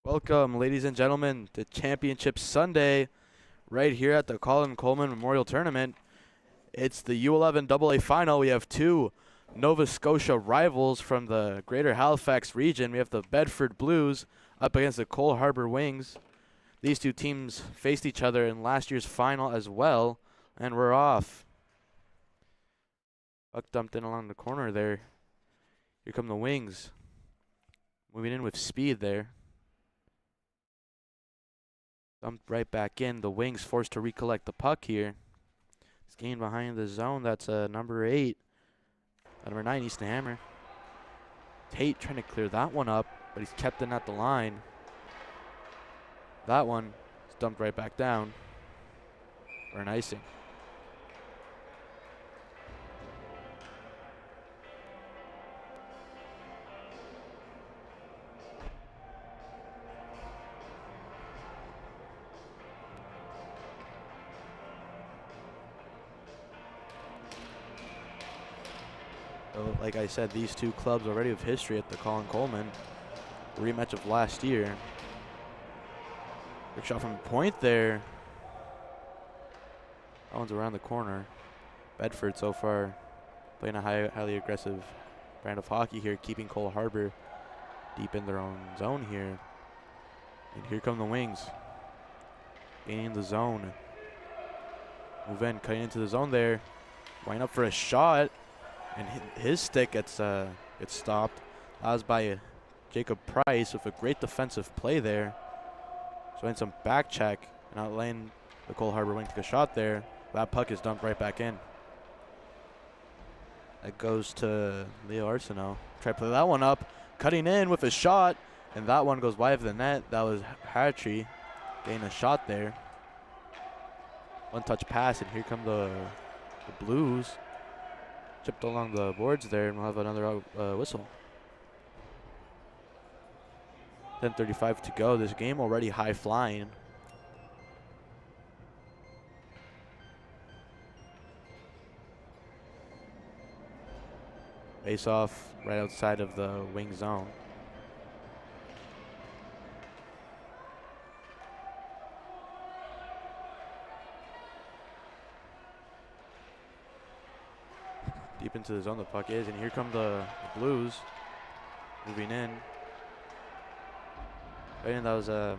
Welcome, ladies and gentlemen, to Championship Sunday right here at the Colin Coleman Memorial Tournament. It's the U11AA final. We have two Nova Scotia rivals from the Greater Halifax region. We have the Bedford Blues up against the Cole Harbour Wings. These two teams faced each other in last year's final as well, and we're off. Puck dumped in along the corner there. Here come the Wings. Moving in with speed there. Dumped right back in. The Wings forced to recollect the puck here. It's gained behind the zone. That's number 8. Number 9, Easton Hammer. Tate trying to clear that one up, but he's kept in at the line. That one is dumped right back down for an icing. So, like I said, these two clubs already have history at the Colin Coleman. Rematch of last year. Big shot from point there. That one's around the corner. Bedford so far playing a highly aggressive brand of hockey here, keeping Cole Harbour deep in their own zone here. And here come the Wings. Gaining the zone. Move in, cutting into the zone there. Line up for a shot. And his stick gets stopped. That was by Jacob Price with a great defensive play there. Showing some back check and outlaying the Cole Harbour Wing. Took a shot there. That puck is dumped right back in. That goes to Leo Arsenault. Try to play that one up. Cutting in with a shot. And that one goes wide of the net. That was Hatchie getting a shot there. One touch pass, and here come the Blues. Chipped along the boards there, and we'll have another whistle. 10:35 to go. This game already high flying. Face off right outside of the wing zone. Deep into the zone the puck is, and here come the Blues moving in. And that was, I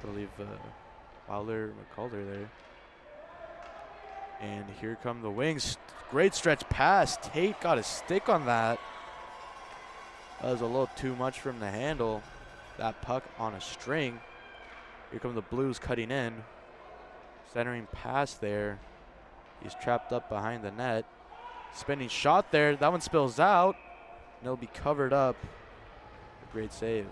believe, Fowler McCulder there. And here come the Wings. Great stretch pass. Tate got a stick on that. That was a little too much from the handle. That puck on a string. Here come the Blues cutting in. Centering pass there. He's trapped up behind the net. Spinning shot there. That one spills out. And it'll be covered up. A great save.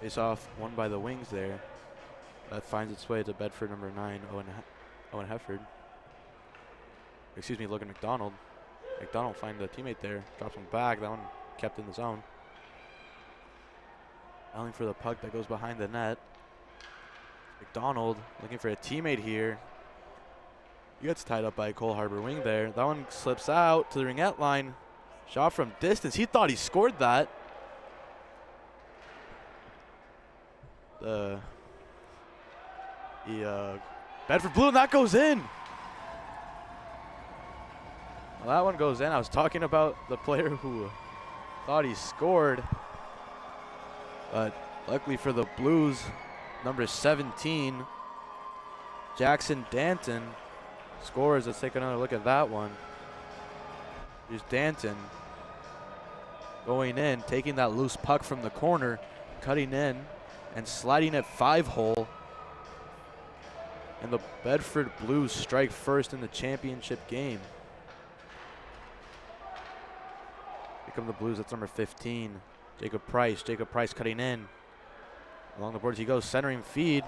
Face off, won by the Wings there. That finds its way to Bedford number 9, Owen Hefford. Excuse me, Logan McDonald. McDonald finds a teammate there, drops him back. That one kept in the zone. Battling for the puck that goes behind the net. McDonald looking for a teammate here. He gets tied up by Cole Harbour Wing there. That one slips out to the ringette line. Shot from distance. He thought he scored that. The Bedford Blue, and that goes in. Well, that one goes in. I was talking about the player who thought he scored, but luckily for the Blues, number 17, Jackson Danton, scores. Let's take another look at that one. Here's Danton going in, taking that loose puck from the corner, cutting in, and sliding it 5-hole. And the Bedford Blues strike first in the championship game. Here come the Blues. That's number 15, Jacob Price. Jacob Price cutting in. Along the boards he goes, centering feed.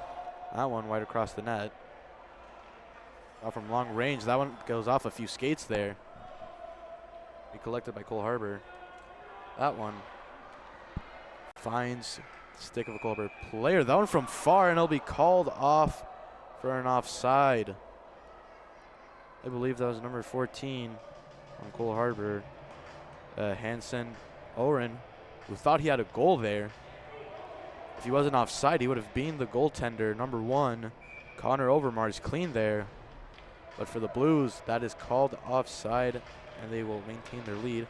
That one wide across the net. Out from long range. That one goes off a few skates there. Be collected by Cole Harbour. That one finds the stick of a Cole Harbour player. That one from far, and it'll be called off for an offside. I believe that was number 14 on Cole Harbour, Hansen Oren, who thought he had a goal there. If he wasn't offside, he would have been the goaltender, number 1, Connor Overmars, clean there. But for the Blues, that is called offside, and they will maintain their lead.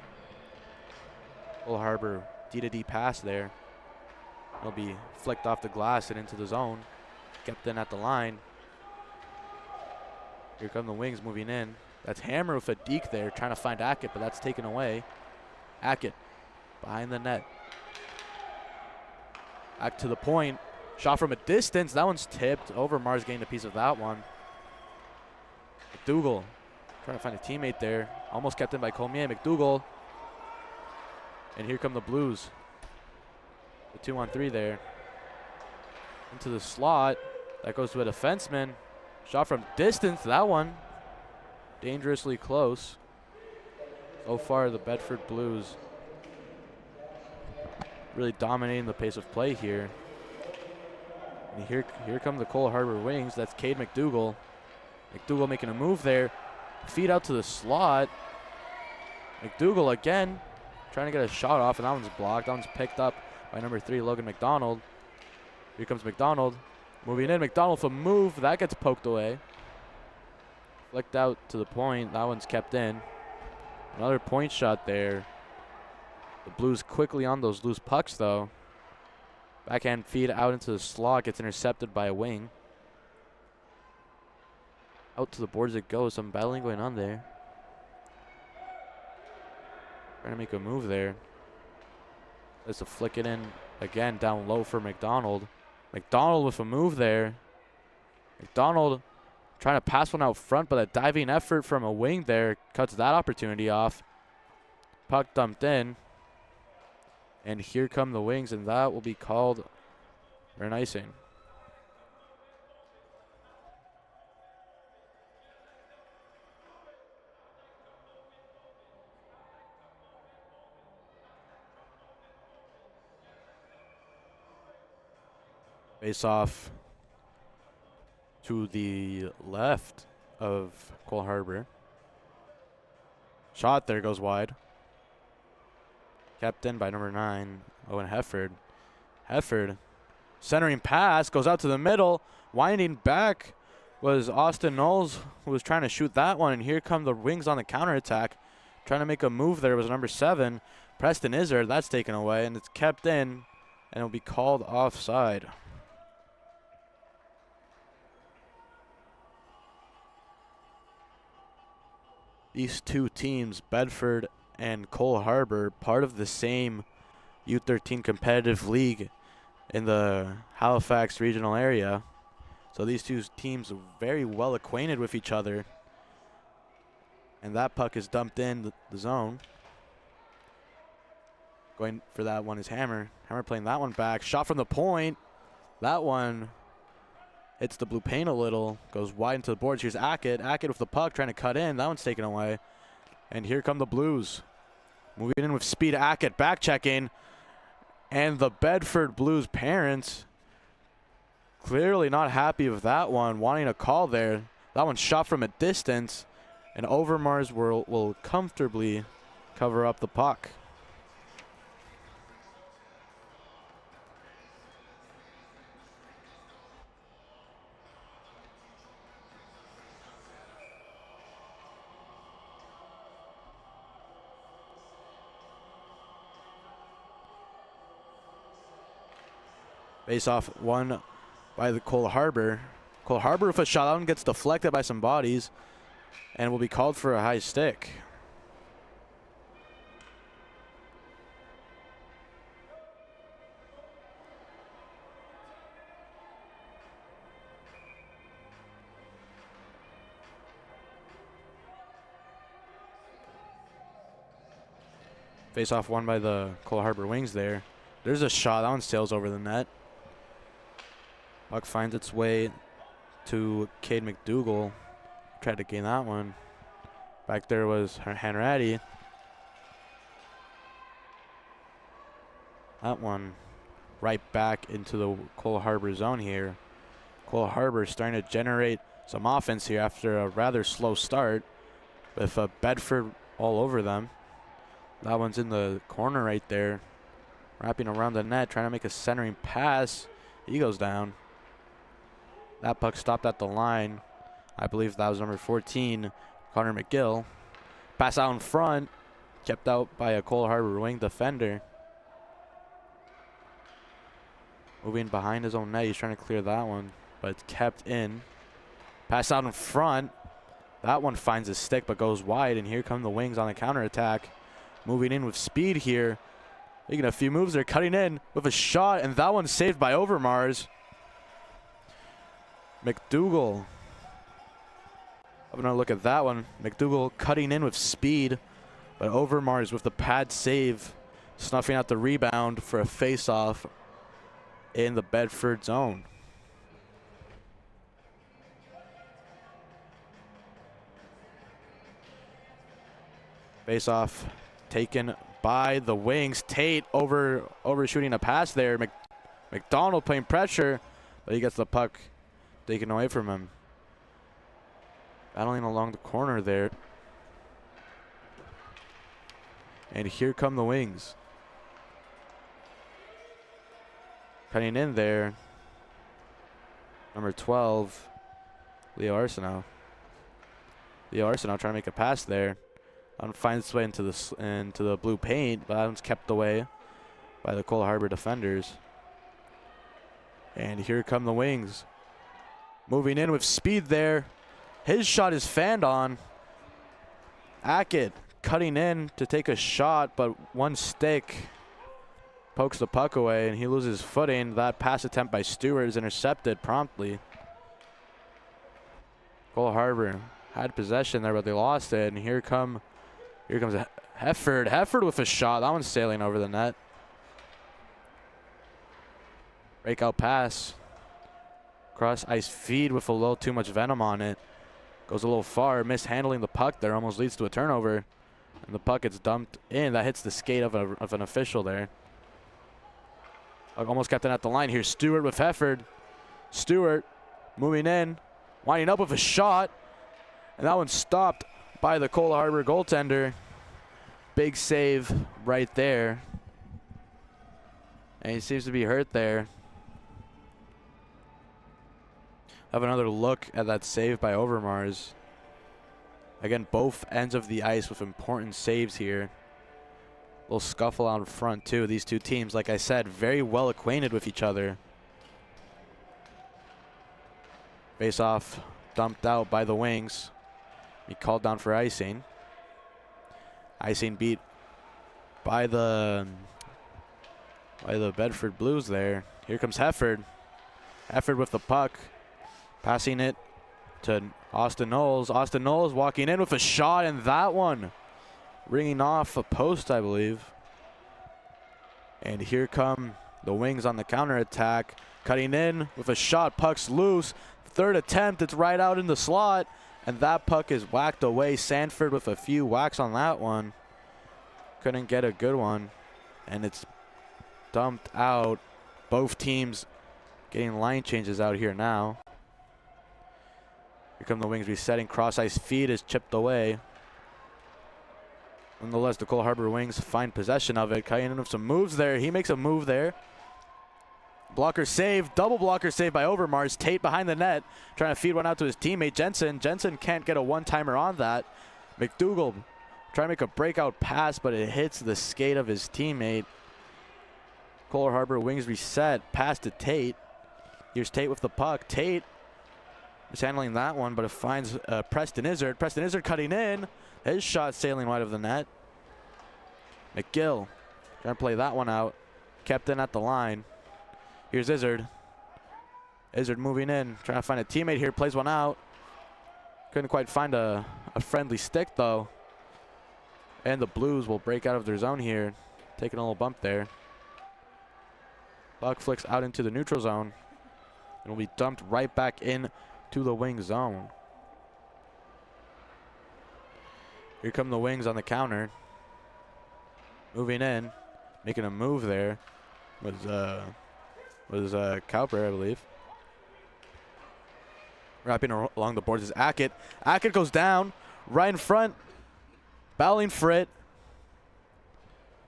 Cole Harbour, D-to-D pass there. It'll be flicked off the glass and into the zone. Kept in at the line. Here come the Wings moving in. That's Hammer with a deke there, trying to find Ackett, but that's taken away. Ackett behind the net. Back to the point. Shot from a distance. That one's tipped. Overmars gained a piece of that one. McDougall trying to find a teammate there. Almost kept in by Coleman. McDougall. And here come the Blues. The 2-on-3 there. Into the slot. That goes to a defenseman. Shot from distance. That one dangerously close. So far, the Bedford Blues really dominating the pace of play here. And here come the Cole Harbour Wings. That's Cade McDougall. McDougall making a move there. Feed out to the slot. McDougall again trying to get a shot off, and that one's blocked. That one's picked up by number 3, Logan McDonald. Here comes McDonald. Moving in, McDonald with a move. That gets poked away. Flicked out to the point. That one's kept in. Another point shot there. The Blues quickly on those loose pucks, though. Backhand feed out into the slot. Gets intercepted by a wing. Out to the boards it goes. Some battling going on there. Trying to make a move there. Just to flick it in again down low for McDonald. McDonald with a move there. McDonald trying to pass one out front, but a diving effort from a wing there cuts that opportunity off. Puck dumped in. And here come the Wings, and that will be called for an icing. Face off to the left of Cole Harbour. Shot there goes wide. Kept in by number 9, Owen Hefford. Hefford, centering pass, goes out to the middle. Winding back was Austin Knowles, who was trying to shoot that one. And here come the Wings on the counterattack. Trying to make a move there was number 7, Preston Izzard. That's taken away, and it's kept in, and it'll be called offside. These two teams, Bedford and Cole Harbour, part of the same U13 competitive league in the Halifax regional area. So these two teams are very well acquainted with each other. And that puck is dumped in the zone. Going for that one is Hammer. Hammer playing that one back. Shot from the point. That one hits the blue paint a little. Goes wide into the boards. Here's Ackett. Ackett with the puck trying to cut in. That one's taken away. And here come the Blues. Moving in with speed. Ackett back checking. And the Bedford Blues parents clearly not happy with that one. Wanting a call there. That one shot from a distance. And Overmars will comfortably cover up the puck. Face-off won by the Cole Harbour. Cole Harbour with a shot. That one gets deflected by some bodies and will be called for a high stick. Face-off won by the Cole Harbour Wings there. There's a shot. That one sails over the net. Puck finds its way to Cade McDougall. Tried to gain that one. Back there was Hanratty. That one right back into the Cole Harbour zone here. Cole Harbour starting to generate some offense here after a rather slow start with Bedford all over them. That one's in the corner right there, wrapping around the net, trying to make a centering pass. He goes down. That puck stopped at the line. I believe that was number 14, Connor McGill. Pass out in front, kept out by a Cole Harbour wing defender. Moving behind his own net, he's trying to clear that one, but it's kept in. Pass out in front. That one finds his stick but goes wide, and here come the Wings on the counterattack. Moving in with speed here. Making a few moves. They're cutting in with a shot, and that one's saved by Overmars. McDougall. Have another look at that one. McDougall cutting in with speed, but Overmars with the pad save, snuffing out the rebound for a face-off in the Bedford zone. Face-off taken by the Wings. Tate overshooting a pass there. McDonald playing pressure, but he gets the puck taken away from him. Battling along the corner there. And here come the Wings. Cutting in there. Number 12, Leo Arsenault. Leo Arsenault trying to make a pass there. Finds its way into the blue paint, but that one's kept away by the Cole Harbour defenders. And here come the Wings. Moving in with speed there. His shot is fanned on. Ackett cutting in to take a shot, but one stick pokes the puck away, and he loses footing. That pass attempt by Stewart is intercepted promptly. Cole Harbour had possession there, but they lost it, and here comes Hefford. Hefford with a shot. That one's sailing over the net. Breakout pass. Cross ice feed with a little too much venom on it. Goes a little far. Mishandling the puck there. Almost leads to a turnover. And the puck gets dumped in. That hits the skate of an official there. Almost kept it at the line here. Stewart with Hefford. Stewart moving in. Winding up with a shot. And that one's stopped by the Cole Harbour goaltender. Big save right there. And he seems to be hurt there. Have another look at that save by Overmars. Again, both ends of the ice with important saves here. Little scuffle out front too. These two teams, like I said, very well acquainted with each other. Face off dumped out by the Wings. He called down for icing. Icing beat by the Bedford Blues there. Here comes Hefford. Hefford with the puck. Passing it to Austin Knowles. Austin Knowles walking in with a shot, and that one ringing off a post, I believe. And here come the Wings on the counterattack. Cutting in with a shot. Puck's loose. Third attempt. It's right out in the slot. And that puck is whacked away. Sanford with a few whacks on that one. Couldn't get a good one. And it's dumped out. Both teams getting line changes out here now. Here come the Wings resetting. Cross ice feed is chipped away. Nonetheless, the Cole Harbour Wings find possession of it. Cutting in with some moves there. He makes a move there. Blocker save. Double blocker save by Overmars. Tate behind the net. Trying to feed one out to his teammate, Jensen. Jensen can't get a one-timer on that. McDougall trying to make a breakout pass, but it hits the skate of his teammate. Cole Harbour Wings reset. Pass to Tate. Here's Tate with the puck. Tate is handling that one, but it finds Preston Izzard. Preston Izzard cutting in. His shot sailing wide of the net. McGill trying to play that one out. Kept in at the line. Here's Izzard. Izzard moving in. Trying to find a teammate here. Plays one out. Couldn't quite find a friendly stick, though. And the Blues will break out of their zone here. Taking a little bump there. Puck flicks out into the neutral zone. And will be dumped right back in to the Wing zone. Here come the Wings on the counter. Moving in. Making a move there. was Cowper, I believe. Wrapping along the boards is Ackett. Ackett goes down right in front, battling for it.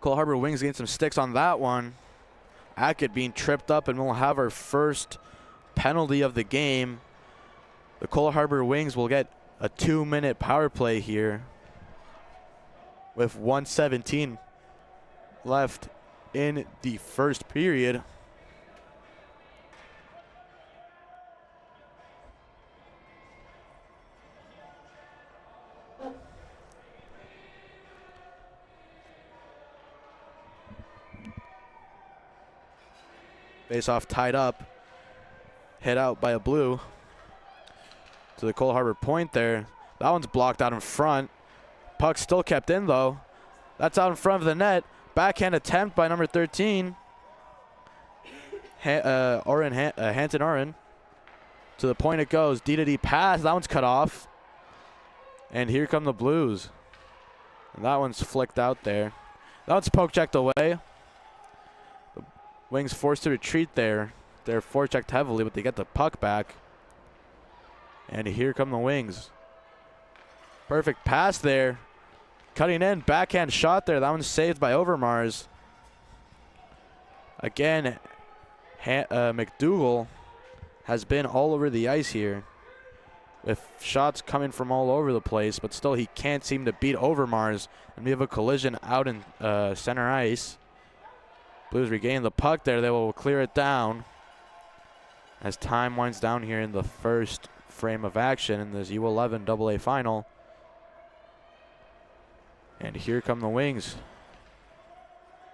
Cole Harbour Wings getting some sticks on that one. Ackett being tripped up, and we'll have our first penalty of the game. The Cole Harbour Wings will get a 2-minute power play here with 1:17 left in the first period. Face-off tied up, hit out by a blue to the Cole Harbour point there. That one's blocked out in front. Puck still kept in though. That's out in front of the net. Backhand attempt by number 13. Hanson Oren. To the point it goes. D-to-D pass. That one's cut off. And here come the Blues. And that one's flicked out there. That one's poke checked away. The Wings forced to retreat there. They're forechecked heavily, but they get the puck back. And here come the Wings. Perfect pass there. Cutting in, backhand shot there. That one's saved by Overmars. Again, McDougall has been all over the ice here, with shots coming from all over the place, but still he can't seem to beat Overmars. And we have a collision out in center ice. Blues regain the puck there. They will clear it down as time winds down here in the first frame of action in this U11AA final. And here come the Wings.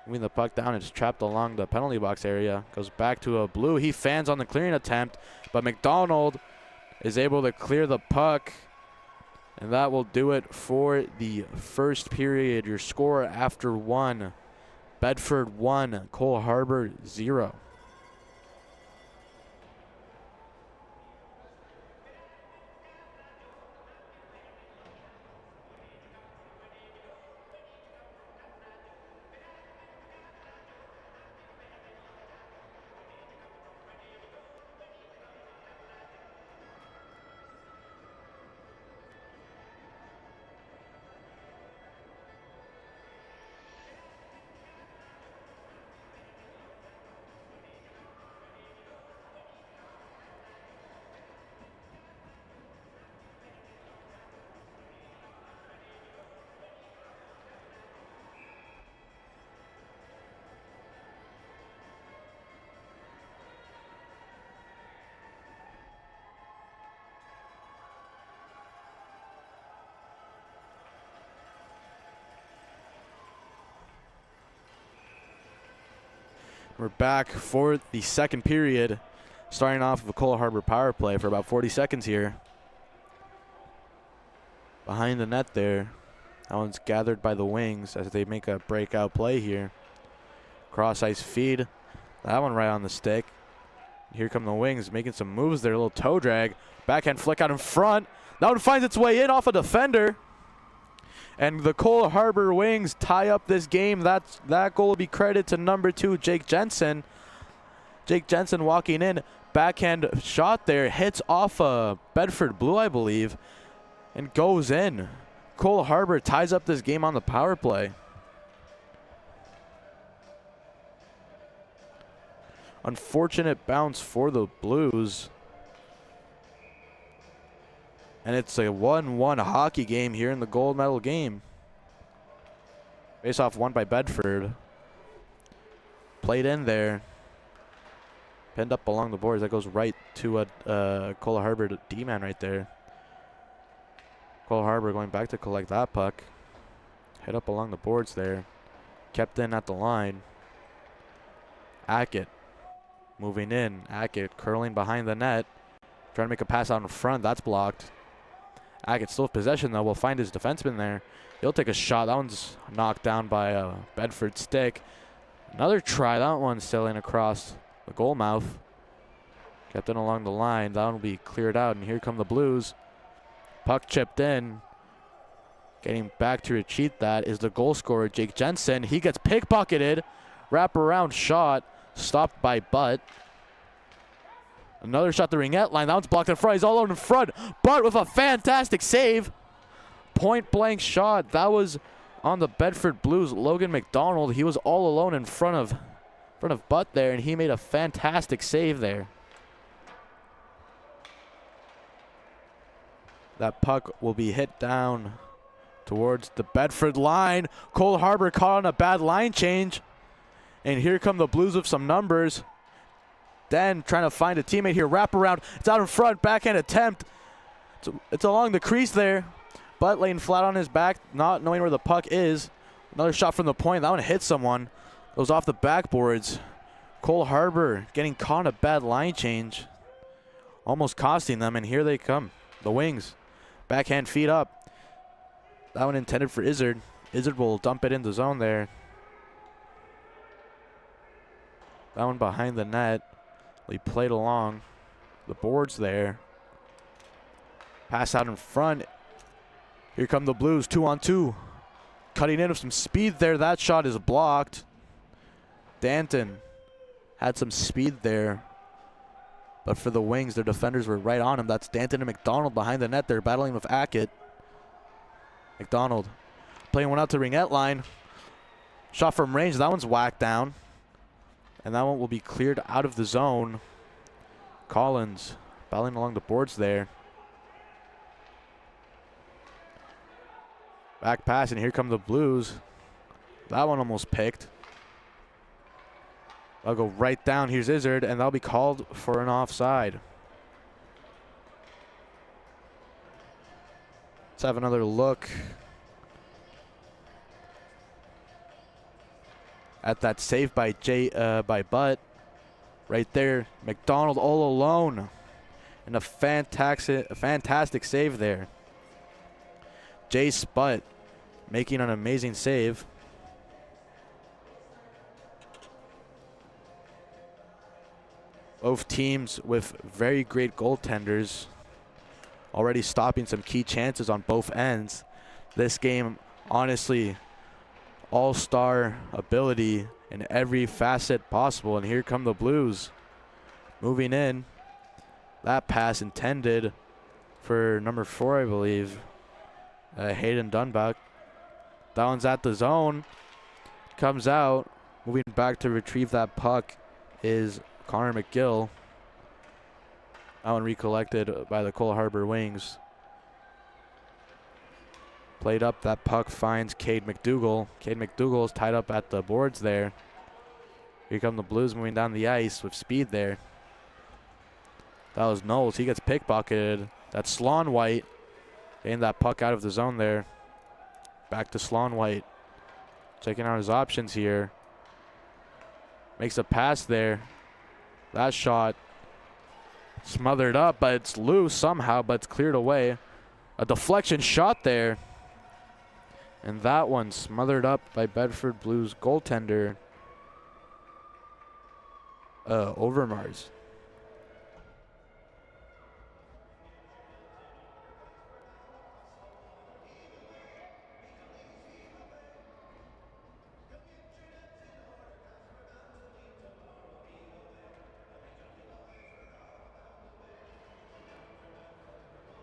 Moving the puck down, it's trapped along the penalty box area. Goes back to a blue. He fans on the clearing attempt, but McDonald is able to clear the puck. And that will do it for the first period. Your score after one, Bedford 1, Cole Harbour 0. We're back for the second period, starting off with a Cole Harbour power play for about 40 seconds here. Behind the net there. That one's gathered by the Wings as they make a breakout play here. Cross ice feed. That one right on the stick. Here come the Wings making some moves there. A little toe drag. Backhand flick out in front. That one finds its way in off a defender. And the Cole Harbour Wings tie up this game. That goal will be credited to number 2, Jake Jensen. Jake Jensen walking in. Backhand shot there. Hits off a Bedford blue, I believe. And goes in. Cole Harbour ties up this game on the power play. Unfortunate bounce for the Blues. And it's a 1-1 hockey game here in the gold medal game. Face-off won by Bedford. Played in there. Pinned up along the boards. That goes right to a Cole Harbour D-man right there. Cole Harbour going back to collect that puck. Hit up along the boards there. Kept in at the line. Ackett moving in. Ackett curling behind the net. Trying to make a pass out in front. That's blocked. Ackett still with possession, though. Will find his defenseman there. He'll take a shot. That one's knocked down by a Bedford stick. Another try. That one sailing across the goal mouth. Kept in along the line. That one will be cleared out. And here come the Blues. Puck chipped in. Getting back to retreat that is the goal scorer, Jake Jensen. He gets pickpocketed. Wraparound shot. Stopped by Butt. Another shot the ringette line. That one's blocked in front. He's all alone in front. Butt with a fantastic save. Point blank shot. That was on the Bedford Blues, Logan McDonald. He was all alone in front of Butt there, and he made a fantastic save there. That puck will be hit down towards the Bedford line. Cole Harbour caught on a bad line change. And here come the Blues with some numbers. Den trying to find a teammate here. Wrap around. It's out in front. Backhand attempt. It's along the crease there. Butt laying flat on his back, not knowing where the puck is. Another shot from the point. That one hit someone. Goes off the backboards. Cole Harbour getting caught in a bad line change. Almost costing them, and here they come. The Wings. Backhand feet up. That one intended for Izzard. Izzard will dump it in the zone there. That one behind the net. He played along the boards there. Pass out in front. Here come the Blues, 2-on-2. Cutting in with some speed there. That shot is blocked. Danton had some speed there. But for the Wings, their defenders were right on him. That's Danton and McDonald behind the net. They're battling with Ackett. McDonald playing one out to ringette line. Shot from range. That one's whacked down. And that one will be cleared out of the zone. Collins battling along the boards there. Back pass, and here come the Blues. That one almost picked. I'll go right down. Here's Izzard, and that'll be called for an offside. Let's have another look at that save by Butt. Right there, McDonald all alone, and a fantastic save there. Jay Sputt making an amazing save. Both teams with very great goaltenders, already stopping some key chances on both ends. This game, honestly, all-star ability in every facet possible. And here come the Blues moving in. That pass intended for number 4, I believe, Hayden Dunbuck. That one's at the zone. Comes out. Moving back to retrieve that puck is Connor McGill. That one recollected by the Cole Harbour Wings. Played up, that puck finds Cade McDougall. Cade McDougall is tied up at the boards there. Here come the Blues moving down the ice with speed there. That was Knowles. He gets pickpocketed. That's Sloan White. Getting that puck out of the zone there. Back to Sloan White. Checking out his options here. Makes a pass there. That shot smothered up, but it's loose somehow, but it's cleared away. A deflection shot there. And that one smothered up by Bedford Blues goaltender, Overmars.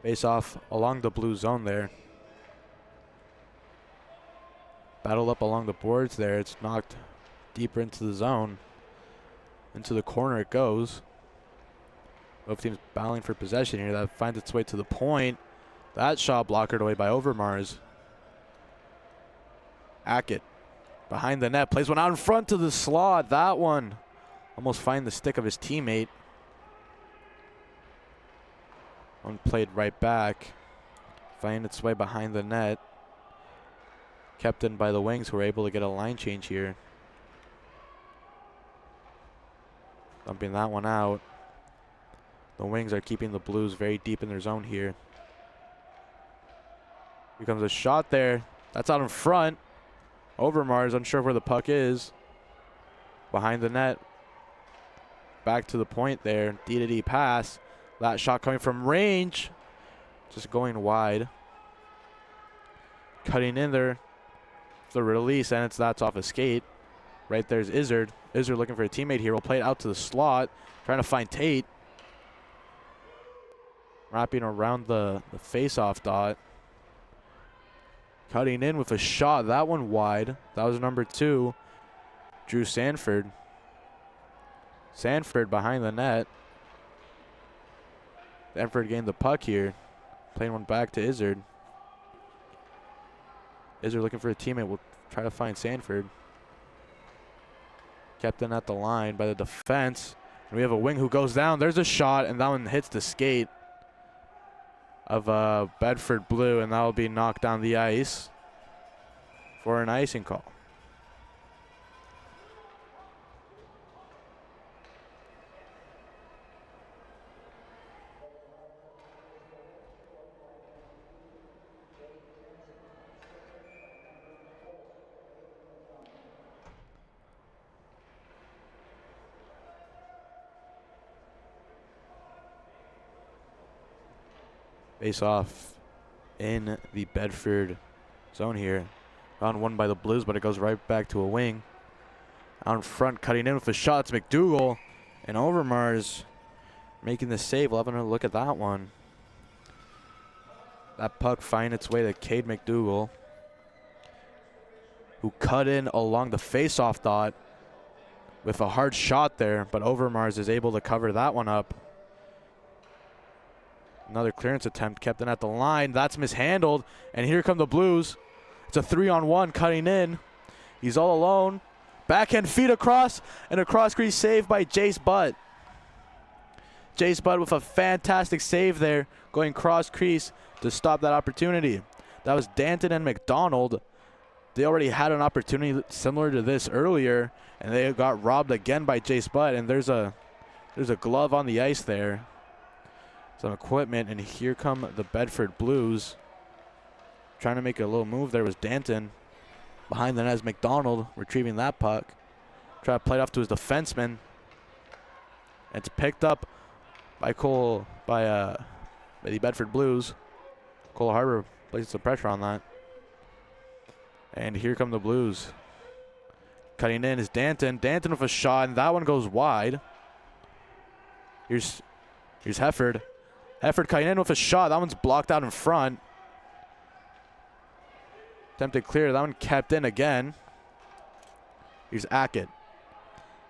Face off along the blue zone there. Battle up along the boards there. It's knocked deeper into the zone. Into the corner it goes. Both teams battling for possession here. That finds its way to the point. That shot blockered away by Overmars. Ackett behind the net. Plays one out in front to the slot. That one almost find the stick of his teammate. One played right back. Finding its way behind the net. Kept in by the Wings, who were able to get a line change here. Dumping that one out. The Wings are keeping the Blues very deep in their zone here. Here comes a shot there. That's out in front. Overmars unsure where the puck is. Behind the net. Back to the point there. D-to-D pass. That shot coming from range. Just going wide. Cutting in there. The release, and that's off a skate. Right there's Izzard. Izzard looking for a teammate here. Will play it out to the slot. Trying to find Tate. Wrapping around the face-off dot. Cutting in with a shot. That one wide. That was number 2. Drew Sanford. Sanford behind the net. Sanford gained the puck here. Playing one back to Izzard. Izzard looking for a teammate. Will try to find Sanford. Kept in at the line by the defense. And we have a wing who goes down. There's a shot, and that one hits the skate of Bedford Blue, and that will be knocked down the ice for an icing call. Face off in the Bedford zone here. Round one by the Blues, but it goes right back to a wing. Out in front, cutting in with a shot. It's McDougal. And Overmars making the save. We'll have another look at that one. That puck finding its way to Cade McDougal, who cut in along the face-off dot with a hard shot there, but Overmars is able to cover that one up. Another clearance attempt kept in at the line. That's mishandled, and here come the Blues. It's a 3-on-1 cutting in. He's all alone. Backhand feed across, and a cross-crease save by Jace Butt. Jace Butt with a fantastic save there, going cross-crease to stop that opportunity. That was Danton and McDonald. They already had an opportunity similar to this earlier, and they got robbed again by Jace Butt, and there's a glove on the ice there. Some equipment, and here come the Bedford Blues. Trying to make a little move there was Danton. Behind the net is McDonald retrieving that puck. Try to play it off to his defenseman. It's picked up by the Bedford Blues. Cole Harbour places some pressure on that. And here come the Blues. Cutting in is Danton. Danton with a shot, and that one goes wide. Here's Hefford. Hefford cutting in with a shot. That one's blocked out in front. Attempted clear. That one kept in again. Here's Ackett.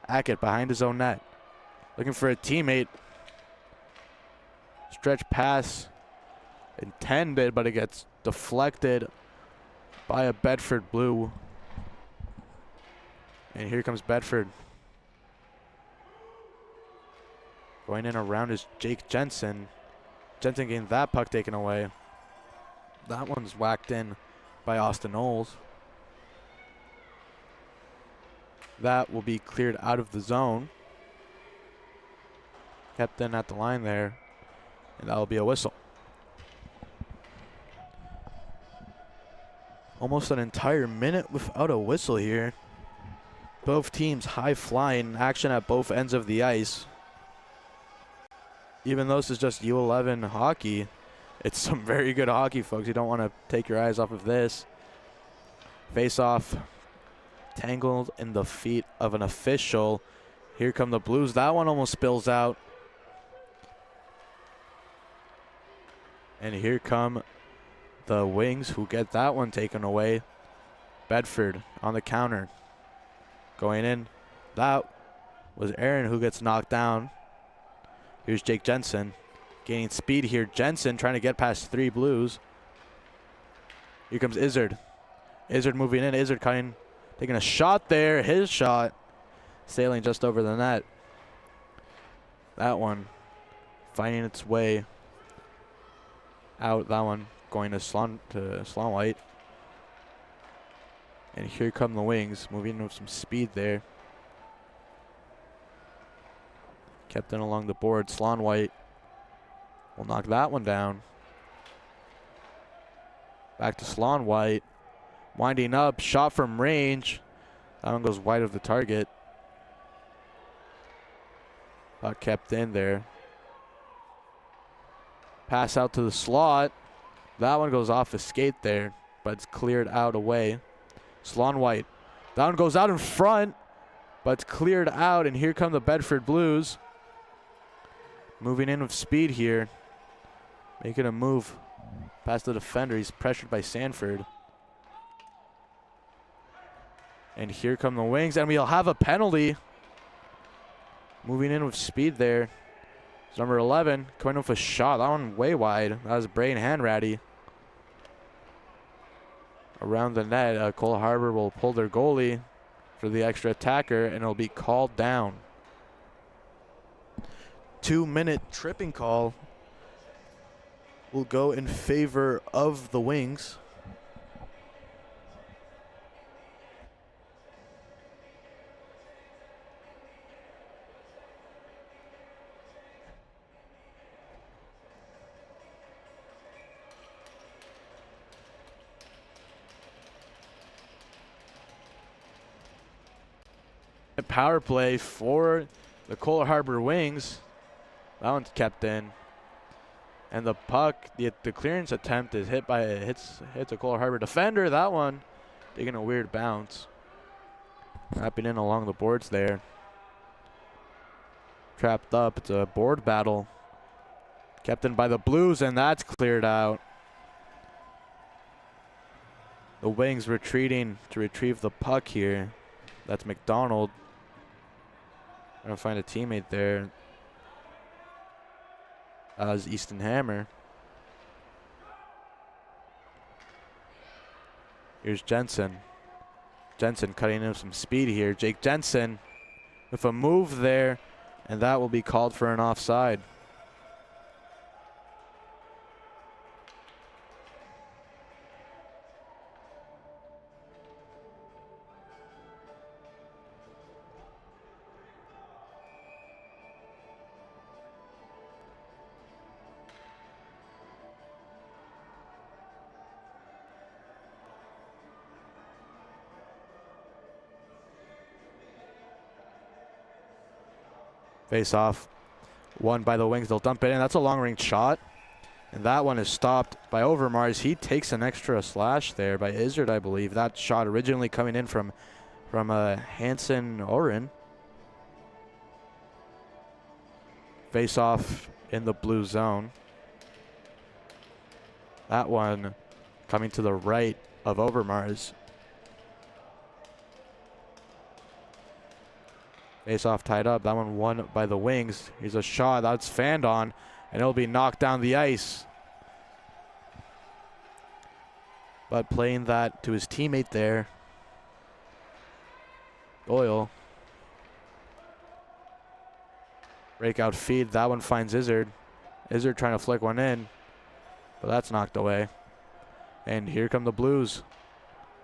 Ackett behind his own net. Looking for a teammate. Stretch pass intended, but it gets deflected by a Bedford Blue. And here comes Bedford. Going in around is Jake Jensen. Jensen getting that puck taken away. That one's whacked in by Austin Knowles. That will be cleared out of the zone. Kept in at the line there. And that will be a whistle. Almost an entire minute without a whistle here. Both teams high flying, action at both ends of the ice. Even though this is just U11 hockey, it's some very good hockey, folks. You don't want to take your eyes off of this. Face off, tangled in the feet of an official. Here come the Blues. That one almost spills out. And here come the Wings, who get that one taken away. Bedford on the counter. Going in. That was Aaron who gets knocked down. Here's Jake Jensen. Gaining speed here. Jensen trying to get past 3 Blues. Here comes Izzard. Izzard moving in. Izzard taking a shot there. His shot sailing just over the net. That one finding its way out. That one going to Slon White. And here come the Wings, moving with some speed there. Kept in along the board. Slon White will knock that one down. Back to Slon White. Winding up. Shot from range. That one goes wide of the target. Kept in there. Pass out to the slot. That one goes off the skate there, but it's cleared out away. Slon White. That one goes out in front. but it's cleared out, and here come the Bedford Blues. Moving in with speed here. Making a move past the defender. He's pressured by Sanford. And here come the Wings, and we'll have a penalty. Moving in with speed there. It's number 11, coming with a shot. That one way wide. That was Bray and Hanratty. Around the net, Cole Harbour will pull their goalie for the extra attacker, and it'll be called down. 2-minute tripping call will go in favor of the Wings. Power play for the Cole Harbour Wings. That one's kept in. And the puck, the clearance attempt is hits a Cole Harbour defender. That one taking a weird bounce. Wrapping in along the boards there. Trapped up. It's a board battle. Kept in by the Blues, and that's cleared out. The Wings retreating to retrieve the puck here. That's McDonald. Gonna find a teammate there. As Easton Hammer. Here's Jensen. Jensen cutting in some speed here. Jake Jensen with a move there, and that will be called for an offside. Face off, won by the Wings. They'll dump it in. That's a long range shot, and that one is stopped by Overmars. He takes an extra slash there by Izzard, I believe. That shot originally coming in from Hansen Oren. Face off in the blue zone. That one coming to the right of Overmars. Face off tied up. That one won by the Wings. Here's a shot that's fanned on, and it'll be knocked down the ice. But playing that to his teammate there, Doyle. Breakout feed. That one finds Izzard. Izzard trying to flick one in, but that's knocked away. And here come the Blues.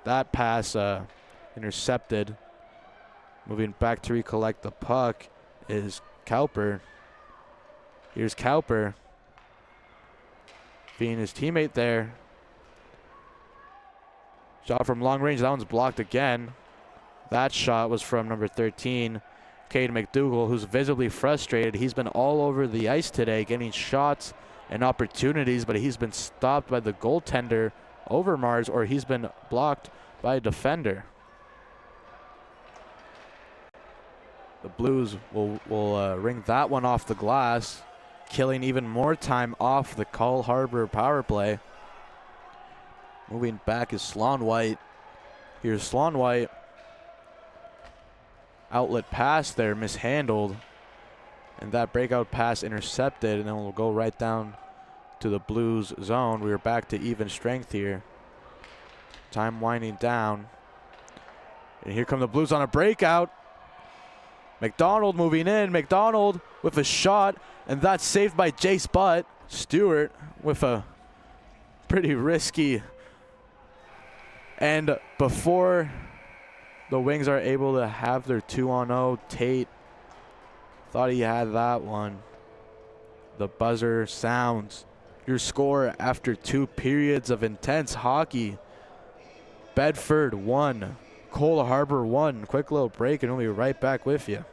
That pass intercepted. Moving back to recollect the puck is Cowper. Here's Cowper. Being his teammate there. Shot from long range. That one's blocked again. That shot was from number 13, Cade McDougall, who's visibly frustrated. He's been all over the ice today, getting shots and opportunities, but he's been stopped by the goaltender, Overmars, or he's been blocked by a defender. The Blues will ring that one off the glass, killing even more time off the Cole Harbour power play. Moving back is Sloan White. Here's Sloan White. Outlet pass there, mishandled. And that breakout pass intercepted, and then we'll go right down to the Blues zone. We are back to even strength here. Time winding down. And here come the Blues on a breakout. McDonald moving in. McDonald with a shot, and that's saved by Jace Butt. Stewart with a pretty risky. And before the Wings are able to have their 2-on-0, Tate thought he had that one. The buzzer sounds. Your score after 2 periods of intense hockey. Bedford 1. Cole Harbour 1. Quick little break, and we'll be right back with you.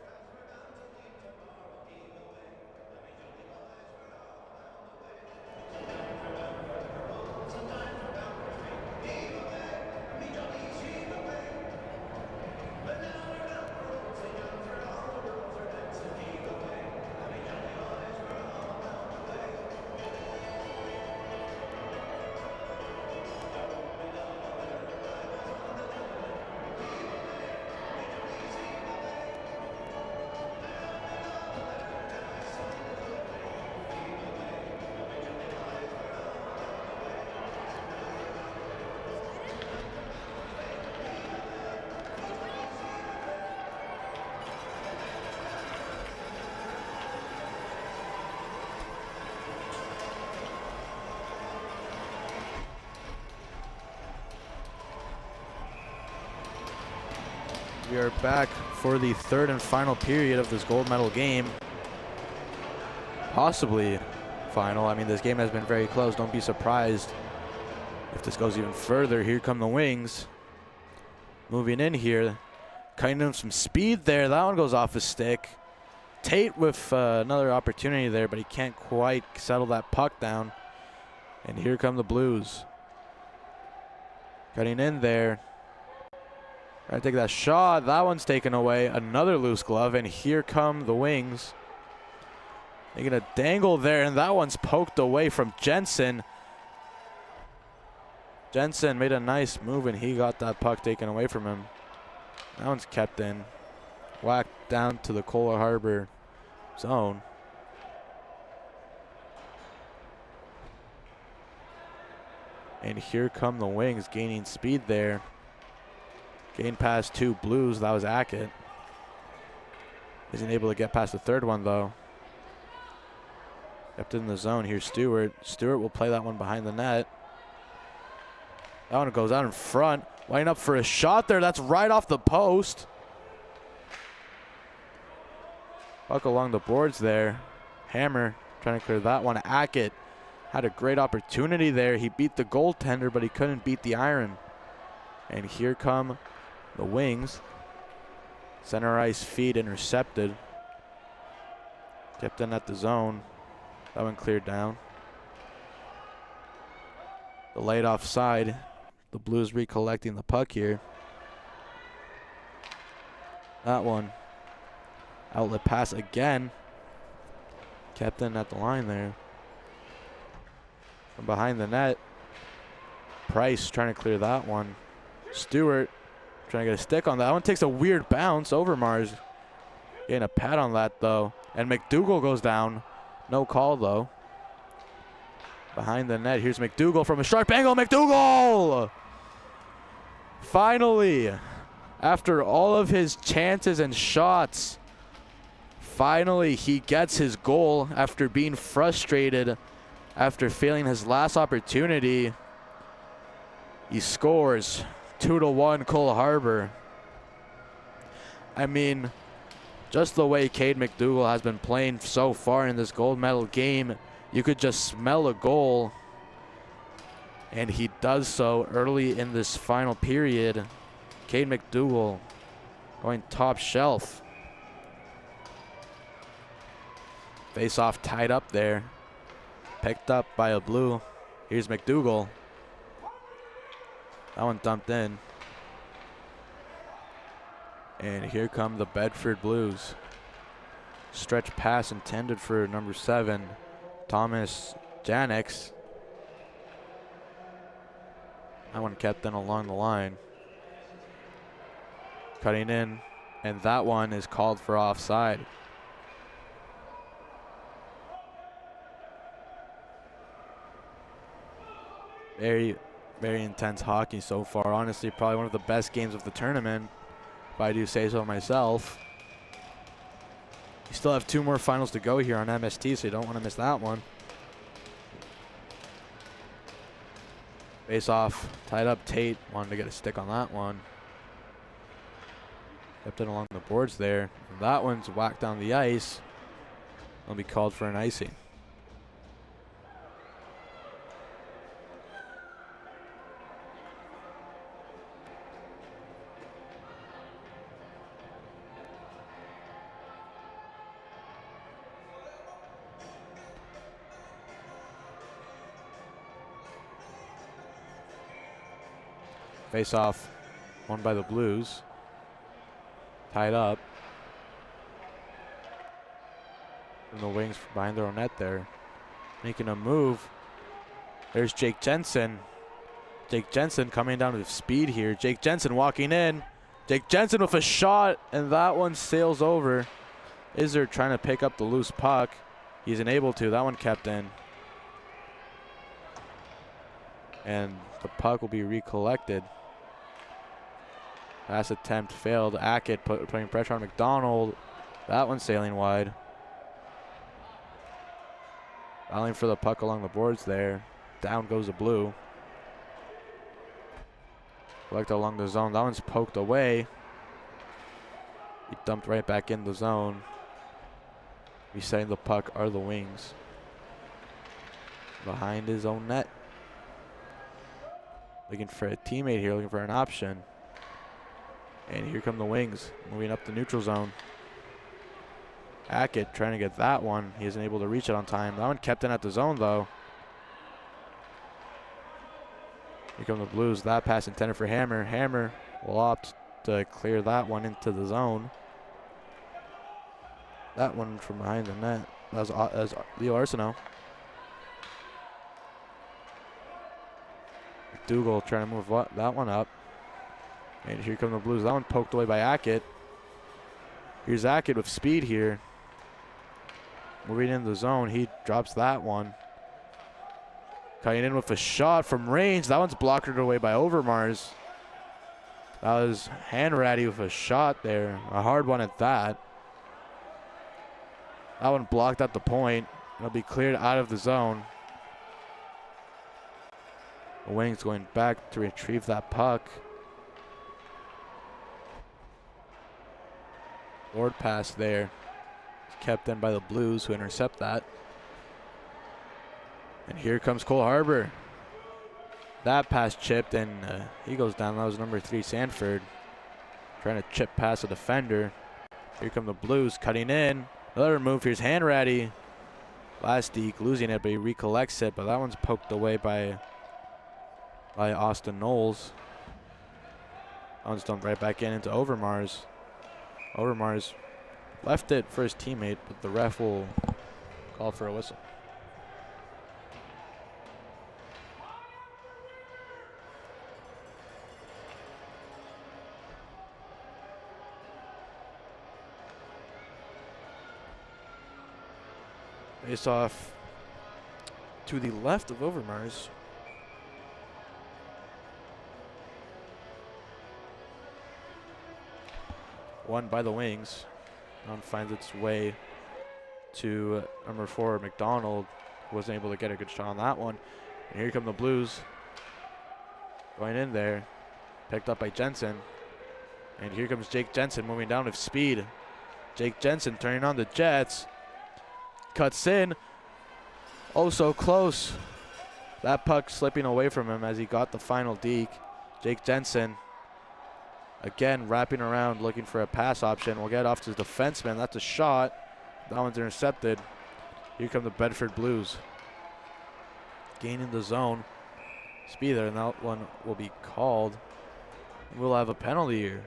We are back for the third and final period of this gold medal game. Possibly final. I mean, this game has been very close. Don't be surprised if this goes even further. Here come the Wings. Moving in here. Cutting in some speed there. That one goes off his stick. Tate with another opportunity there, but he can't quite settle that puck down. And here come the Blues. Cutting in there. Trying to take that shot. That one's taken away. Another loose glove. And here come the Wings. Making a dangle there. And that one's poked away from Jensen. Jensen made a nice move and he got that puck taken away from him. That one's kept in. Whacked down to the Cole Harbour zone. And here come the Wings gaining speed there. Gained past two Blues. That was Ackett. Isn't able to get past the third one though. Kept in the zone. Here's Stewart. Stewart will play that one behind the net. That one goes out in front. Lining up for a shot there. That's right off the post. Puck along the boards there. Hammer trying to clear that one. Ackett had a great opportunity there. He beat the goaltender, but he couldn't beat the iron. And here come the Wings. Center ice feed intercepted. Kept in at the zone. That one cleared down. The late offside. The Blues recollecting the puck here. That one. Outlet pass again. Kept in at the line there. From behind the net. Price trying to clear that one. Stewart trying to get a stick on that. That one takes a weird bounce. Overmars getting a pat on that though. And McDougal goes down. No call though. Behind the net. Here's McDougal from a sharp angle. McDougal! Finally, after all of his chances and shots, finally he gets his goal after being frustrated after failing his last opportunity. He scores 2-1 Cole Harbour. I mean, just the way Cade McDougal has been playing so far in this gold medal game, you could just smell a goal. And he does so early in this final period. Cade McDougal going top shelf. Face off tied up there. Picked up by a Blue. Here's McDougal. That one dumped in. And here come the Bedford Blues. Stretch pass intended for number 7, Thomas Janix. That one kept in along the line. Cutting in, and that one is called for offside. Very, very intense hockey so far. Honestly, probably one of the best games of the tournament, if I do say so myself. You still have 2 more finals to go here on MST, so you don't want to miss that one. Face off, tied up Tate, wanted to get a stick on that one. Kept it along the boards there. And that one's whacked down the ice. Will be called for an icing. Face off, won by the Blues. Tied up. And the Wings behind their own net there. Making a move. There's Jake Jensen. Jake Jensen coming down with speed here. Jake Jensen walking in. Jake Jensen with a shot, and that one sails over. Iser trying to pick up the loose puck. He's unable to. That one kept in. And the puck will be recollected. Pass attempt failed. Ackett putting pressure on McDonald. That one sailing wide. Battling for the puck along the boards there. Down goes the Blue. Collected along the zone. That one's poked away. He dumped right back in the zone. Resetting the puck are the Wings. Behind his own net. Looking for a teammate here, looking for an option. And here come the Wings, moving up the neutral zone. Hackett trying to get that one. He isn't able to reach it on time. That one kept in at the zone, though. Here come the Blues. That pass intended for Hammer. Hammer will opt to clear that one into the zone. That one from behind the net. That was Leo Arsenault. Dougal trying to move that one up. And here come the Blues. That one poked away by Hackett. Here's Hackett with speed here. Moving in the zone. He drops that one. Cutting in with a shot from range. That one's blocked away by Overmars. That was Hanratty with a shot there. A hard one at that. That one blocked at the point. It'll be cleared out of the zone. The Wings going back to retrieve that puck. Forward pass there. It's kept in by the Blues, who intercept that. And here comes Cole Harbour. That pass chipped, and he goes down. That was number 3, Sanford. Trying to chip past a defender. Here come the Blues cutting in. Another move. Here's Hanratty. Last deke losing it, but he recollects it. But that one's poked away by Austin Knowles. That one's dumped right back into Overmars. Overmars left it for his teammate, but the ref will call for a whistle. Face off to the left of Overmars. Won by the Wings. One finds its way to number 4, McDonald. Wasn't able to get a good shot on that one. And here come the Blues. Going in there. Picked up by Jensen. And here comes Jake Jensen moving down with speed. Jake Jensen turning on the Jets. Cuts in. Oh, so close. That puck slipping away from him as he got the final deke. Jake Jensen again wrapping around looking for a pass option. We'll get off to the defenseman. That's a shot. That one's intercepted. Here come the Bedford Blues. Gaining the zone. Speed there, and that one will be called. We'll have a penalty here.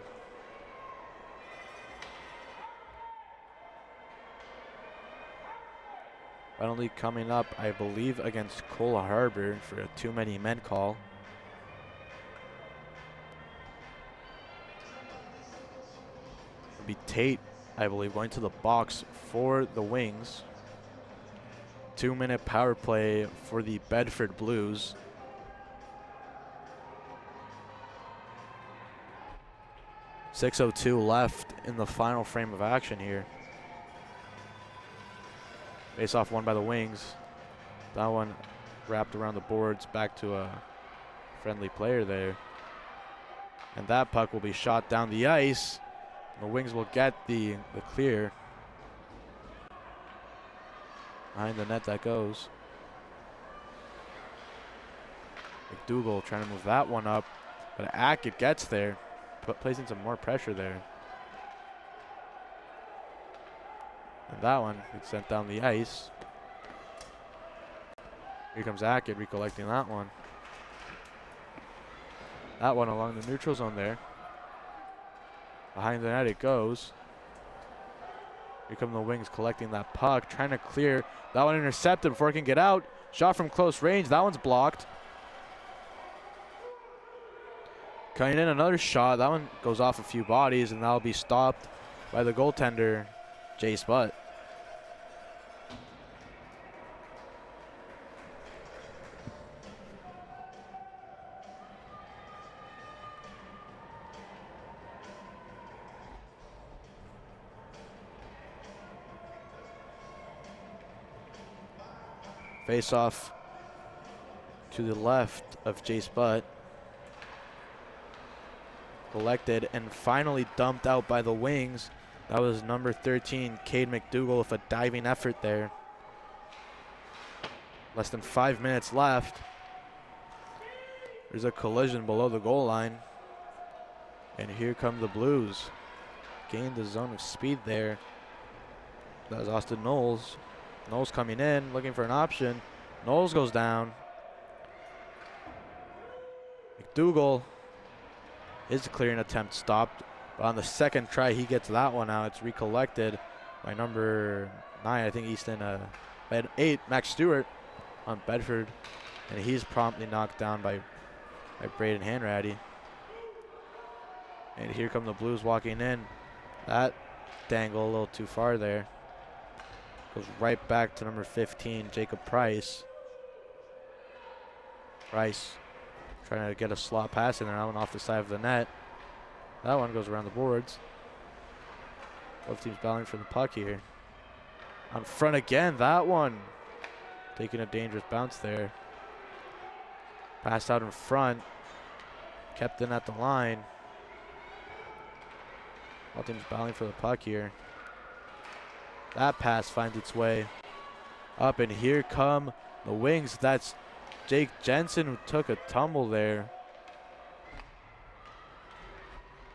Penalty coming up, I believe, against Cole Harbour for a too many men call. It'll be Tate, I believe, going to the box for the Wings. 2-minute power play for the Bedford Blues. .602 left in the final frame of action here. Face off won by the Wings. That one wrapped around the boards back to a friendly player there. And that puck will be shot down the ice. The Wings will get the clear. Behind the net that goes. McDougal trying to move that one up. But Hackett gets there, placing some more pressure there. And that one gets sent down the ice. Here comes Hackett recollecting that one. That one along the neutral zone there. Behind the net it goes. Here come the Wings collecting that puck, trying to clear. That one intercepted before it can get out. Shot from close range. That one's blocked. Coming in another shot. That one goes off a few bodies, and that'll be stopped by the goaltender, Jay Sputt. Face off to the left of Jay Sputt. Collected and finally dumped out by the Wings. That was number 13, Cade McDougal, with a diving effort there. Less than 5 minutes left. There's a collision below the goal line. And here come the Blues. Gained the zone of speed there. That was Austin Knowles. Knowles coming in, looking for an option. Knowles goes down. McDougal, his clearing attempt stopped. But on the second try, he gets that one out. It's recollected by number 9, I think Easton, 8, Max Stewart on Bedford. And he's promptly knocked down by Braden Hanratty. And here come the Blues walking in. That dangle a little too far there. Goes right back to number 15, Jacob Price. Price trying to get a slot pass in there. That one off the side of the net. That one goes around the boards. Both teams battling for the puck here. On front again, that one. Taking a dangerous bounce there. Passed out in front. Kept in at the line. Both teams battling for the puck here. That pass finds its way up, and here come the Wings. That's Jake Jensen, who took a tumble there.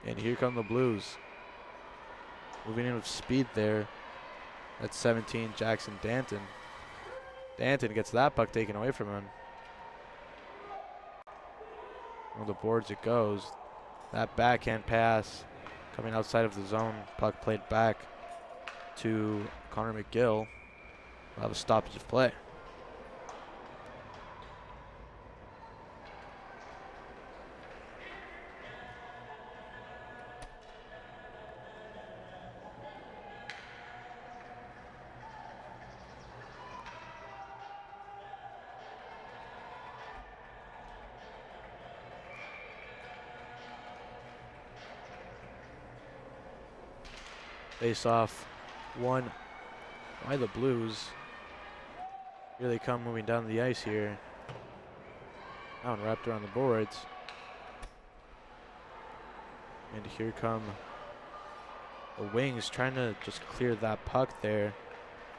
And here come the Blues. Moving in with speed there. That's 17, Jackson Danton. Danton gets that puck taken away from him. On the boards it goes. That backhand pass coming outside of the zone. Puck played back to Connor McGill. We'll have a stoppage of play. Face off one by the Blues. Here they come moving down the ice here. That one wrapped around the boards. And here come the Wings trying to just clear that puck there.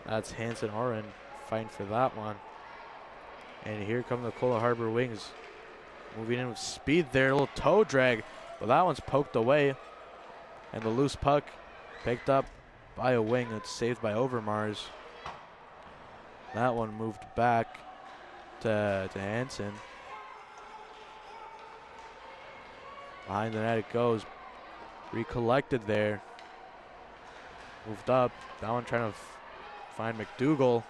That's Hanson Oren fighting for that one. And here come the Cola Harbour Wings moving in with speed there. A little toe drag, but that one's poked away. And the loose puck picked up by a Wing that's saved by Overmars. That one moved back to Hanson. Behind the net it goes. Recollected there. Moved up. That one trying to find McDougal.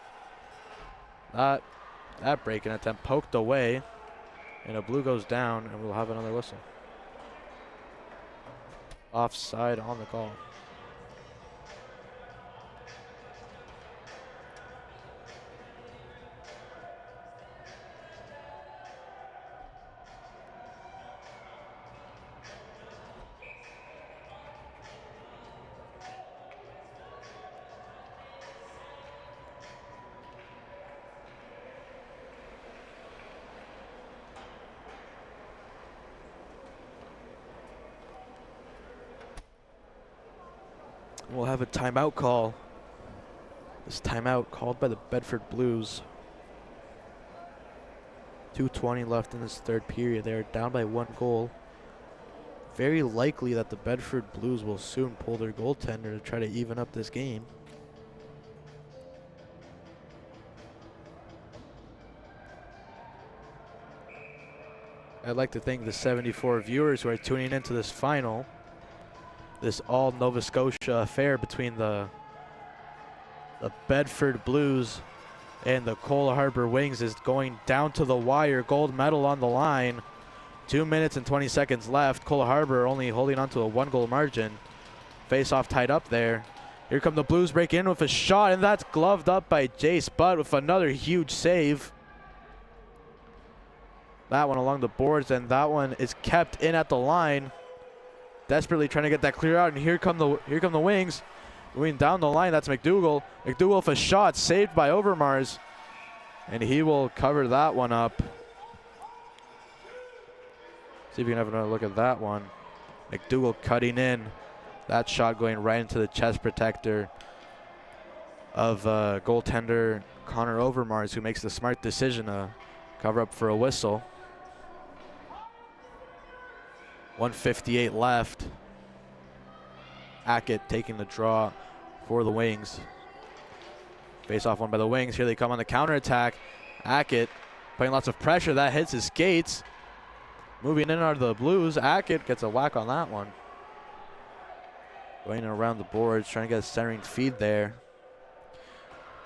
That breaking attempt poked away. And a Blue goes down, and we'll have another whistle. Offside on the call. We'll have a timeout call. This timeout called by the Bedford Blues. 2:20 left in this third period. They are down by 1 goal. Very likely that the Bedford Blues will soon pull their goaltender to try to even up this game. I'd like to thank the 74 viewers who are tuning into this final. This all Nova Scotia affair between the Bedford Blues and the Cola Harbour Wings is going down to the wire. Gold medal on the line. 2 minutes and 20 seconds left. Cola Harbour only holding on to a 1-goal margin. Face off tied up there. Here come the Blues, break in with a shot, and that's gloved up by Jace Butt with another huge save. That one along the boards, and that one is kept in at the line. Desperately trying to get that clear out, and here come the Wings. Moving down the line, that's McDougal. McDougal with a shot, saved by Overmars. And he will cover that one up. See if we can have another look at that one. McDougal cutting in. That shot going right into the chest protector of goaltender Connor Overmars, who makes the smart decision to cover up for a whistle. 1:58 left. Hackett taking the draw for the Wings. Face off one by the Wings. Here they come on the counterattack. Hackett putting lots of pressure. That hits his skates. Moving in are the Blues. Hackett gets a whack on that one. Going around the boards, trying to get a centering feed there.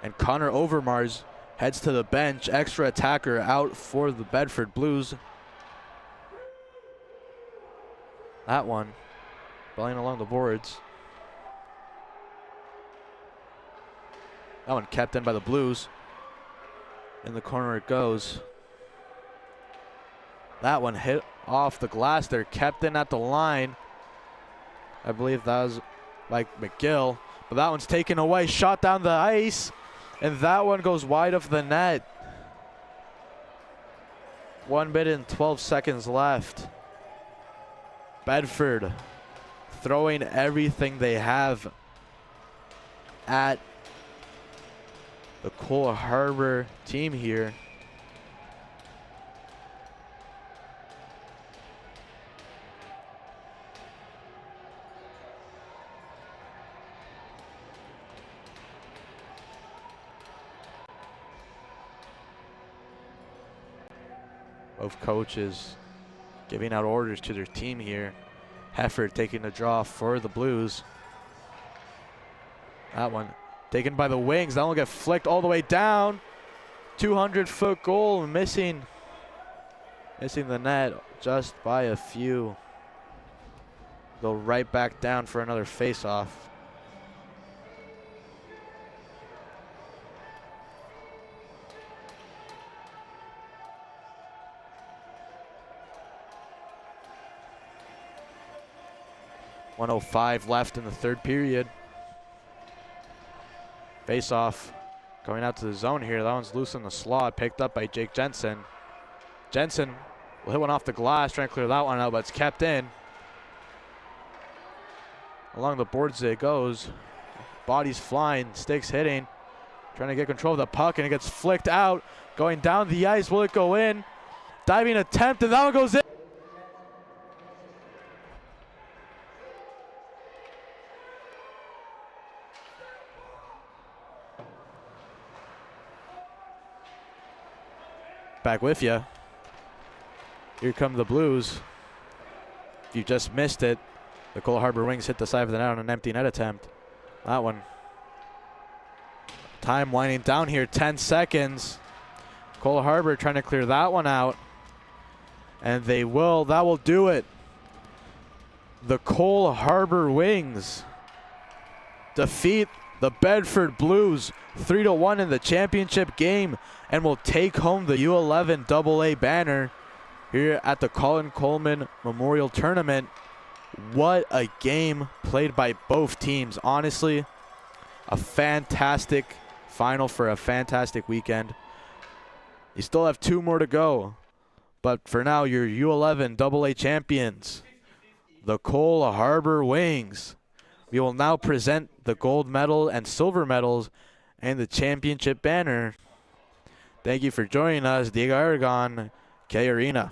And Connor Overmars heads to the bench. Extra attacker out for the Bedford Blues. That one, bellying along the boards. That one kept in by the Blues. In the corner it goes. That one hit off the glass there, kept in at the line. I believe that was like McGill, but that one's taken away, shot down the ice, and that one goes wide of the net. 1 minute and 12 seconds left. Bedford throwing everything they have at the Cole Harbour team here. Both coaches giving out orders to their team here. Hefford taking the draw for the Blues. That one taken by the Wings. That one will get flicked all the way down. 200-foot goal, missing the net just by a few. Go right back down for another face-off. .105 left in the third period. Face off going out to the zone here. That one's loose in the slot, picked up by Jake Jensen. Jensen will hit one off the glass, trying to clear that one out, but it's kept in. Along the boards it goes. Bodies flying, sticks hitting. Trying to get control of the puck, and it gets flicked out. Going down the ice, will it go in? Diving attempt, and that one goes in. Back with you. Here come the Blues. If you just missed it, the Cole Harbour Wings hit the side of the net on an empty net attempt. That one. Time winding down here, 10 seconds. Cole Harbour trying to clear that one out. And they will, that will do it. The Cole Harbour Wings defeat the Bedford Blues 3-1 in the championship game and will take home the U11AA banner here at the Colin Coleman Memorial Tournament. What a game played by both teams. Honestly, a fantastic final for a fantastic weekend. You still have 2 more to go, but for now, your U11AA champions, the Cole Harbour Wings. We will now present the gold medal and silver medals and the championship banner. Thank you for joining us, Diego Aragon, K Arena.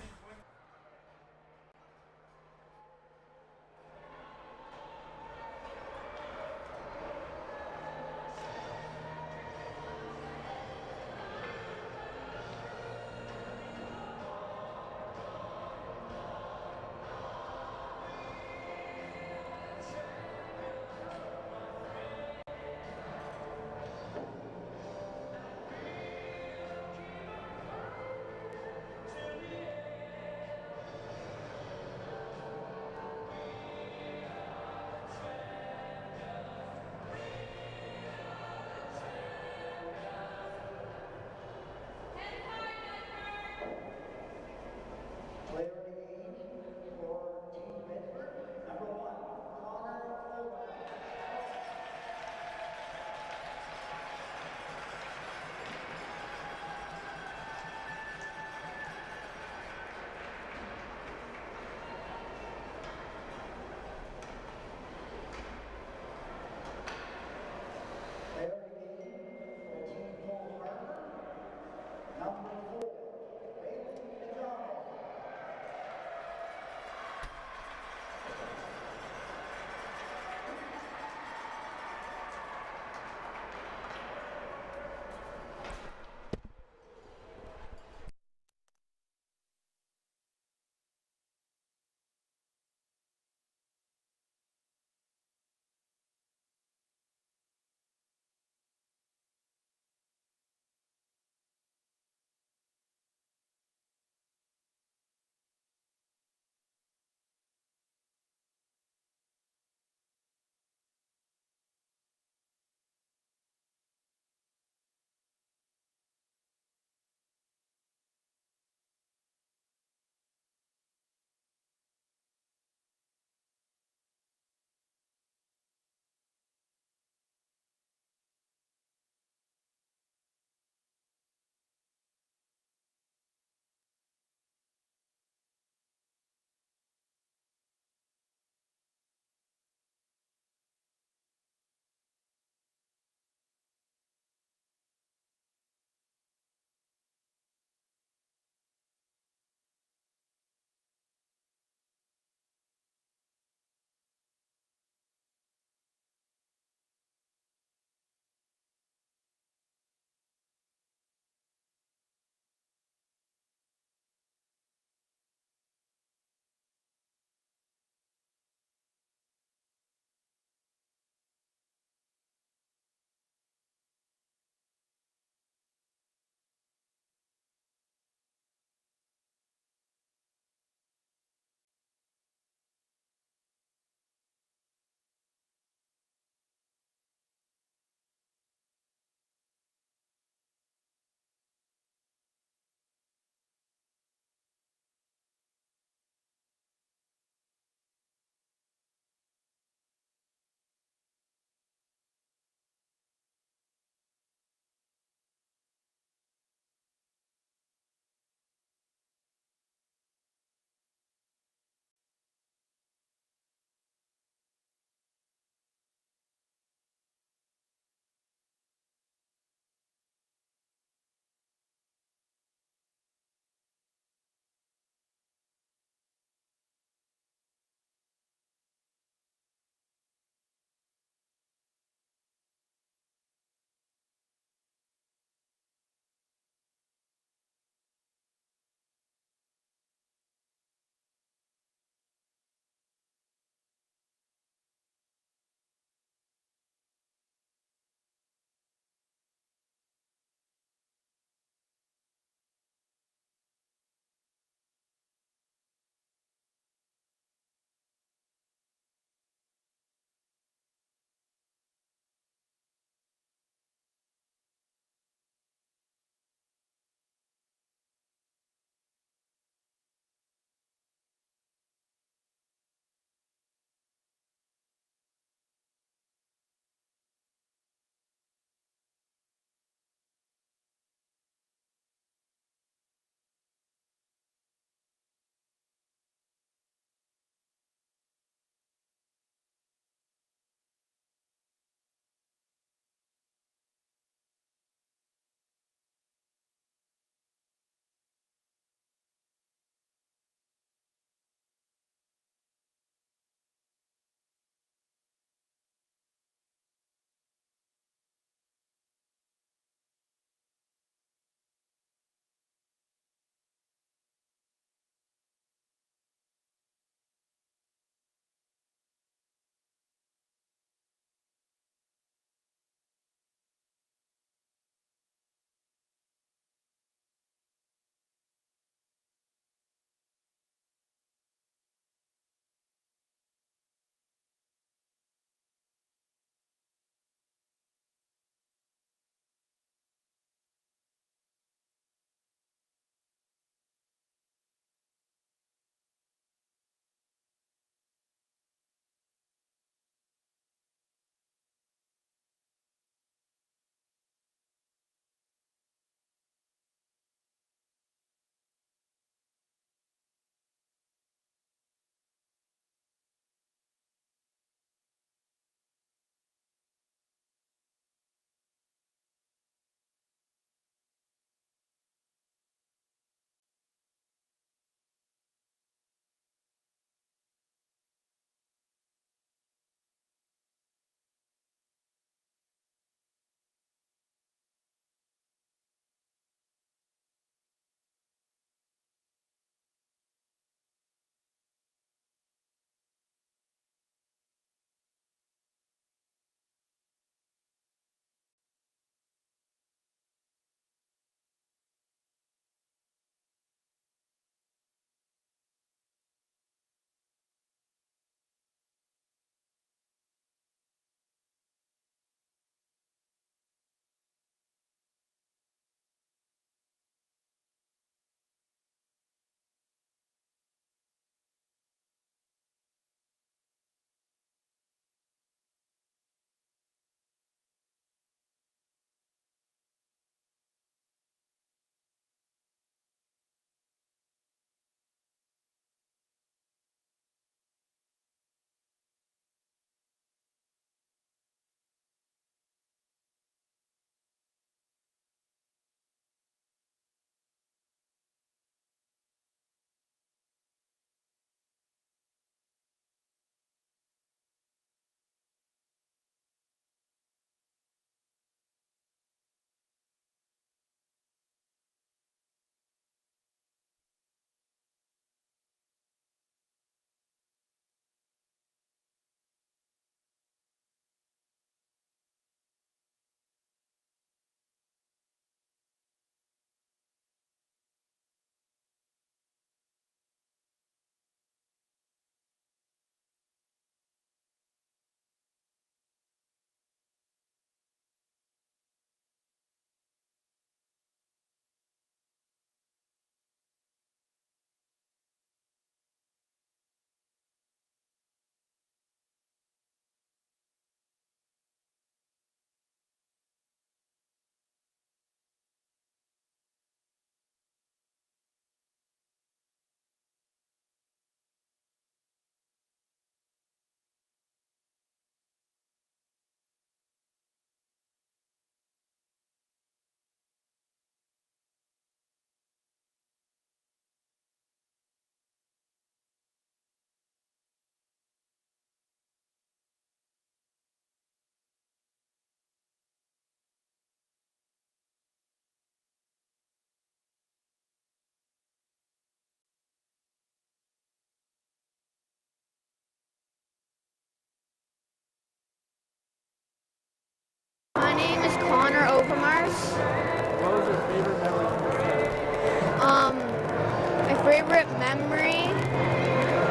memory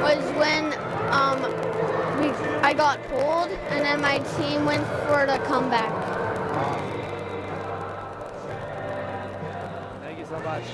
was when I got pulled, and then my team went for the comeback. Thank you so much.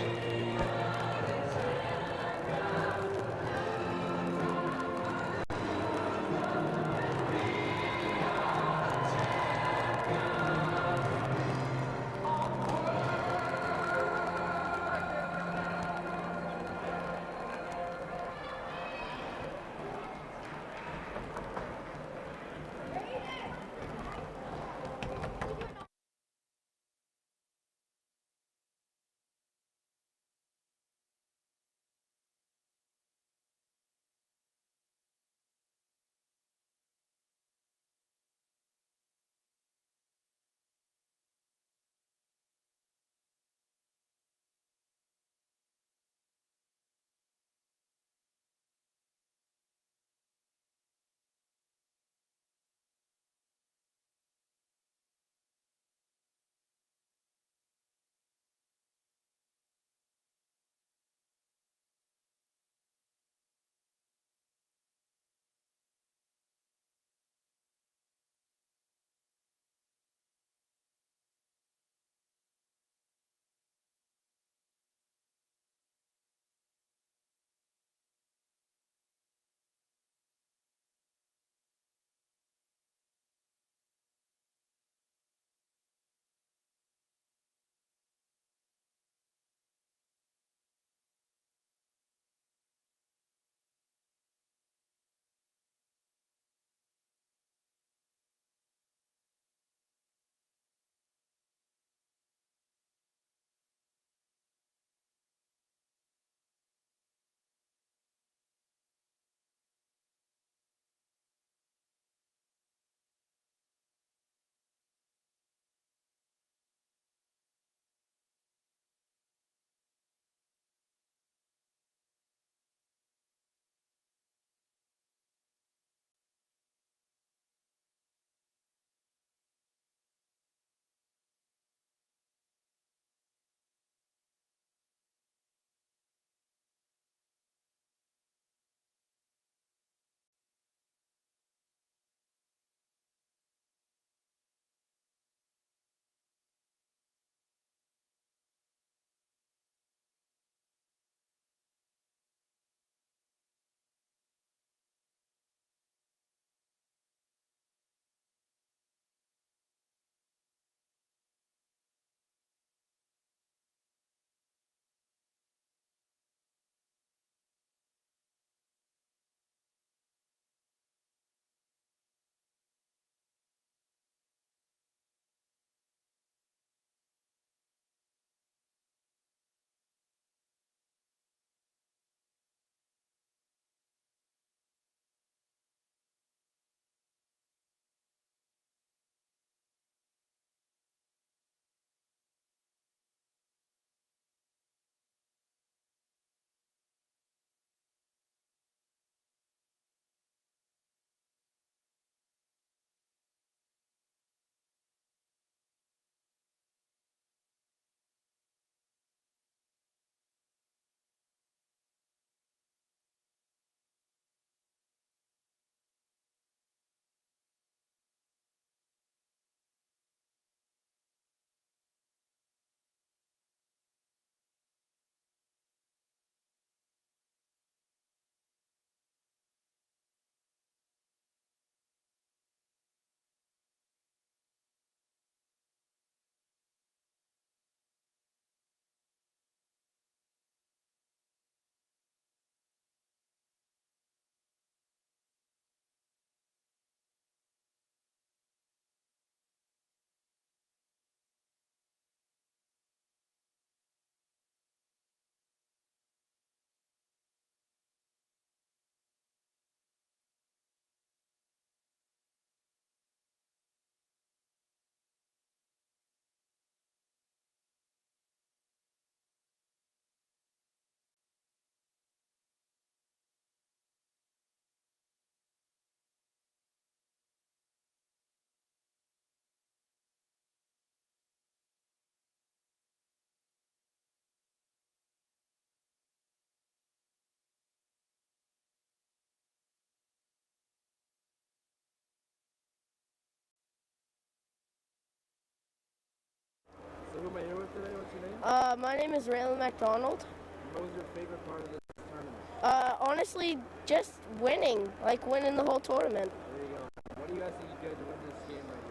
My name is Raylan McDonald. What was your favorite part of this tournament? Honestly, just winning, like winning the whole tournament. There you go. What do you guys think you did to win this game right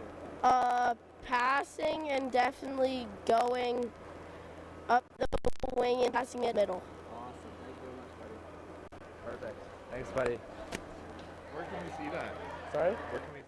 here? Passing and definitely going up the wing and passing it middle. Awesome. Thank you very much, buddy. Perfect. Thanks, buddy. Where can we see that? Sorry? Where can we